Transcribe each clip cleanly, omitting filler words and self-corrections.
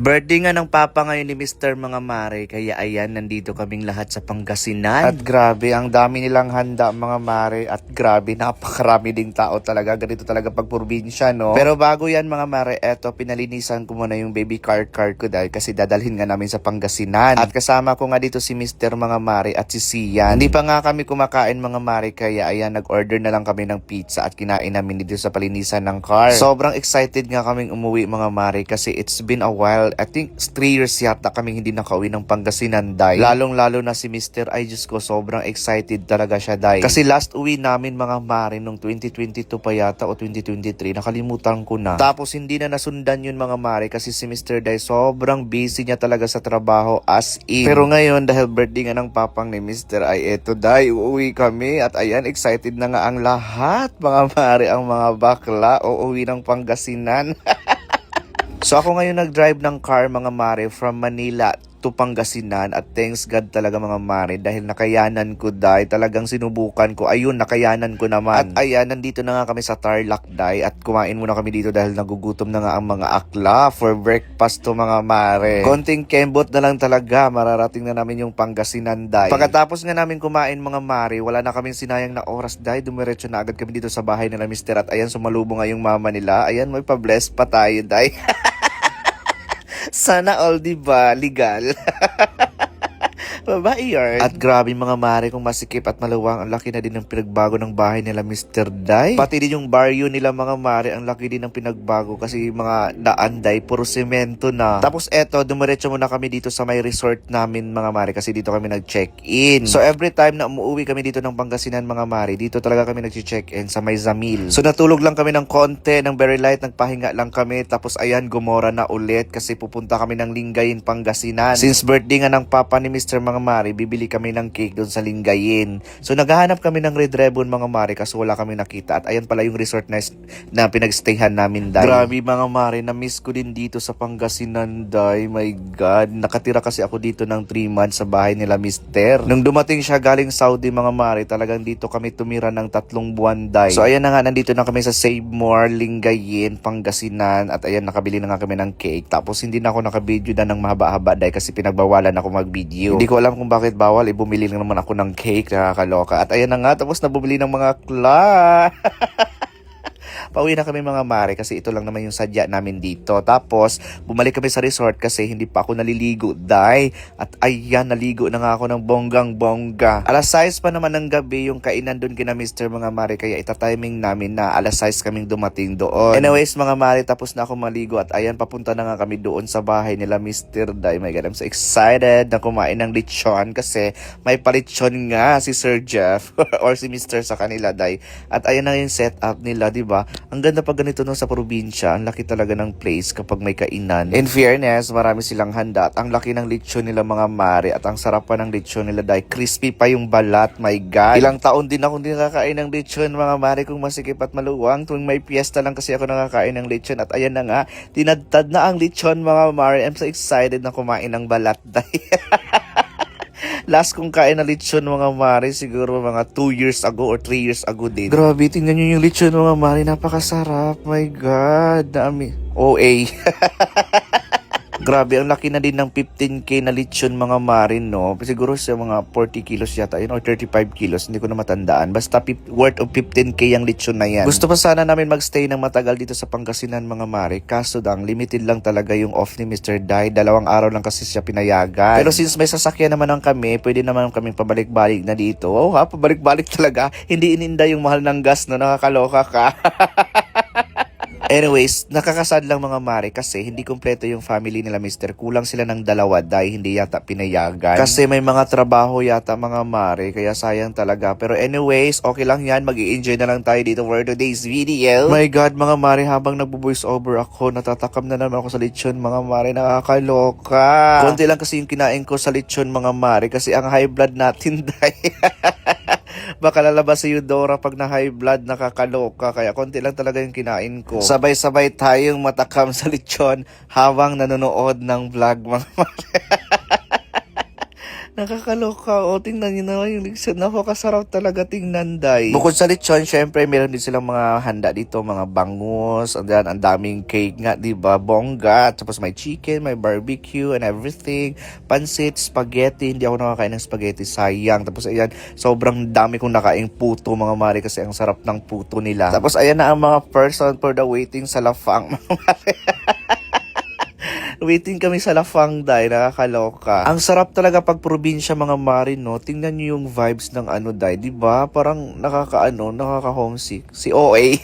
Birthday nga ng papa ngayon ni Mr. Mga Mare, kaya ayan, nandito kaming lahat sa Pangasinan. At grabe, ang dami nilang handa mga Mare, at grabe, napakarami ding tao talaga. Ganito talaga pag probinsya, no? Pero bago yan mga Mare, eto, pinalinisan ko muna yung baby car ko dahil kasi dadalhin nga namin sa Pangasinan. At kasama ko nga dito si Mr. Mga Mare at si Sian. Hindi pa nga kami kumakain mga Mare, kaya ayan, nag-order na lang kami ng pizza at kinain namin dito sa palinisan ng car. Sobrang excited nga kaming umuwi mga Mare kasi it's been a while. I think 3 years yata kami hindi nakauwi ng Pangasinan, day. Lalong-lalo na si Mr. Ay, Diyos ko, sobrang excited talaga siya, day. Kasi last uwi namin mga Mare nung 2022 pa yata o 2023, nakalimutan ko na. Tapos hindi na nasundan yun mga Mare kasi si Mr. Day sobrang busy niya talaga sa trabaho as in. Pero ngayon dahil birthday nga ng papang ni Mr. Ay, eto day, uuwi kami at ayan, excited na nga ang lahat mga Mare, ang mga bakla uuwi ng Pangasinan. So ako ngayon nag-drive ng car mga Mare from Manila to Pangasinan at thanks God talaga mga Mare dahil nakayanan ko day, talagang sinubukan ko, ayun nakayanan ko naman. At ayan, nandito na nga kami sa Tarlac day at kumain muna kami dito dahil nagugutom na nga ang mga akla for breakfast to mga Mare. Konting kembot na lang talaga, mararating na namin yung Pangasinan day. Pagkatapos nga namin kumain mga Mare, wala na kaming sinayang na oras day, dumiretso na agad kami dito sa bahay nila Mr. At ayan, sumalubong nga yung mama nila, ayan, may pa-bless pa tayo day. Sana all, diba? Legal. Babae yarn. At grabe mga Mare, kung masikip at maluwang, ang laki na din ng pinagbago ng bahay nila Mr. Day. Pati din yung barrio nila mga Mare, ang laki din ng pinagbago kasi mga daan day, puro semento na. Tapos eto, dumiretso muna kami dito sa may resort namin mga Mare kasi dito kami nag-check-in. So every time na umuwi kami dito ng Pangasinan mga Mare, dito talaga kami nag-check-in sa may Zamil. So natulog lang kami ng konti, ng very light, nagpahinga lang kami. Tapos ayan, gumora na ulit kasi pupunta kami ng Lingayen, Pangasinan. Since birthday nga ng papa ni Mr. Mga Mare, bibili kami ng cake doon sa Lingayen. So naghahanap kami ng Red Ribbon mga Mare kasi wala kami nakita. At ayan pala yung resort na pinagstayhan namin day. Grabe mga Mare, na-miss ko din dito sa Pangasinan day. My God, nakatira kasi ako dito ng 3 months sa bahay nila Mister. Nung dumating siya galing Saudi mga Mare, talagang dito kami tumira ng 3 buwan day. So ayan na nga, nandito na kami sa Save More, Lingayen, Pangasinan. At ayan, nakabili na nga kami ng cake. Tapos hindi na ako nakabideo na ng mahaba-haba day kasi pinagbawalan ako mag-video. Hindi ko alam kung bakit bawal, bumili lang naman ako ng cake, nakakaloka. At ayan na nga, tapos na bumili ng mga kla. Pauwi na kami mga Mare kasi ito lang naman yung sadya namin dito. Tapos bumalik kami sa resort kasi hindi pa ako naliligo day. At ayan, naligo na nga ako ng bonggang-bongga. Alas 6 pa naman ng gabi yung kainan doon kina Mr. Mga Mare, kaya itatiming namin na alas 6 kaming dumating doon. Anyways mga Mare, tapos na ako maligo at ayan, papunta na nga kami doon sa bahay nila Mr. Day. My God, I'm so excited na kumain ng lechon kasi may palechon nga si Sir Jeff or si Mr. sa kanila day. At ayan na yung setup nila, diba? Ang ganda pag ganito no sa probinsya, ang laki talaga ng place kapag may kainan. In fairness, marami silang handa at ang laki ng lechon nila mga Mare at ang sarap pa ng lechon nila dahil crispy pa yung balat. My God, ilang taon din ako hindi nakakain ng lechon mga Mare kung masikip at maluwang. Tuwing may piyesta lang kasi ako nakakain ng lechon at ayan na nga, tinadtad na ang lechon mga Mare. I'm so excited na kumain ng balat dahil last kong kain na lechon mga Mare, siguro mga 2 years ago or 3 years ago din. Grabe, tingnan nyo yung lechon mga Mare, napakasarap. My God, dami. OA. Grabe, ang laki na din ng 15K na lechon mga Mare, no? Siguro sa mga 40 kilos yata yun or 35 kilos, hindi ko na matandaan. Basta worth of 15K ang lechon na yan. Gusto pa sana namin magstay ng matagal dito sa Pangasinan mga Mare, kaso lang, limited lang talaga yung off ni Mr. Day. 2 araw lang kasi siya pinayagan. Pero since may sasakyan naman ang kami, pwede naman kaming pabalik-balik na dito. Oh ha, pabalik-balik talaga. Hindi ininda yung mahal ng gas, no? Nakakaloka ka. Anyways, nakakasad lang mga Mare kasi hindi kompleto yung family nila Mr. Kulang sila ng 2 dahil hindi yata pinayagan. Kasi may mga trabaho yata mga Mare, kaya sayang talaga. Pero anyways, okay lang yan. Mag-i-enjoy na lang tayo dito for today's video. My God mga Mare, habang nagbo-voice over ako, natatakam na naman ako sa lechon mga Mare. Nakakaloka. Konti lang kasi yung kinain ko sa lechon mga Mare kasi ang high blood natin dahil baka lalabas sa Eudora pag na high blood, nakakaloka. Kaya konti lang talaga yung kinain ko. Sabay-sabay tayong matakam sa lechon habang nanonood ng vlog mga Mare. Nakakaloka. O, tingnan nyo naman yung lechon. Napakasarap talaga tingnan, day. Bukod sa lechon, syempre, meron din silang mga handa dito, mga bangus. Ang daming cake nga, di ba? Bongga. Tapos may chicken, may barbecue, and everything. Pansit, spaghetti. Hindi ako nakakain ng spaghetti. Sayang. Tapos, ayan, sobrang dami kong nakaing puto, mga mare, kasi ang sarap ng puto nila. Tapos, ayan na ang mga person for the waiting sa lafang, mga mare. Waiting kami sa Lafang, day, nakakaloka. Ang sarap talaga pag probinsya, mga mare, no? Tingnan nyo yung vibes ng ano, day, di ba? Parang nakaka-homesick. Si OA.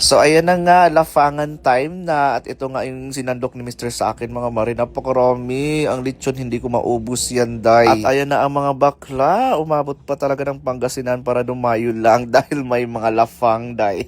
So, ayan na nga, lafangan time na. At ito nga yung sinandok ni Mr. sa akin, mga mare. Napakarami. Ang lechon, hindi ko maubos yan, day. At ayan na ang mga bakla. Umabot pa talaga ng Pangasinan para dumayo lang dahil may mga lafang, day.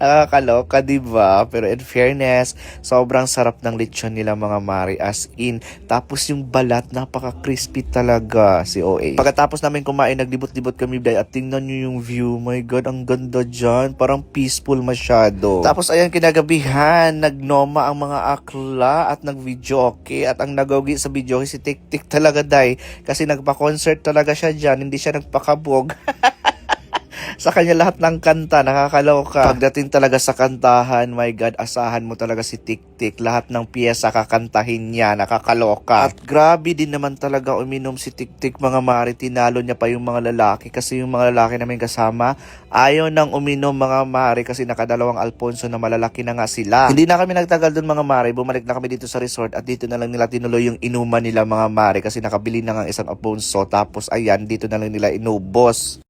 Nakakaloka, diba? Pero in fairness, sobrang sarap ng lechon nila, mga mare, as in. Tapos yung balat, napaka-crispy talaga, si OA. Pagkatapos namin kumain, naglibot-libot kami, day, at tingnan nyo yung view. My God, ang ganda dyan. Parang peaceful masyado. Tapos ayan, kinagabihan, nagnoma ang mga akla at nag-video, okay? At ang nagawgi sa video, si Tik-Tik talaga, day. Kasi nagpa-concert talaga siya dyan, hindi siya nagpakabog. Sa kanya lahat ng kanta, nakakaloka. Pagdating talaga sa kantahan, my God, asahan mo talaga si Tik-Tik. Lahat ng piyesa kakantahin niya, nakakaloka. At grabe din naman talaga uminom si Tik-Tik, mga mare. Tinalo niya pa yung mga lalaki kasi yung mga lalaki namin kasama, ayaw nang uminom, mga mare, kasi nakadalawang Alfonso na malalaki na nga sila. Hindi na kami nagtagal dun, mga mare. Bumalik na kami dito sa resort at dito na lang nila tinuloy yung inuman nila, mga mare, kasi nakabili na nga isang Alfonso. Tapos ayan, dito na lang nila inubos.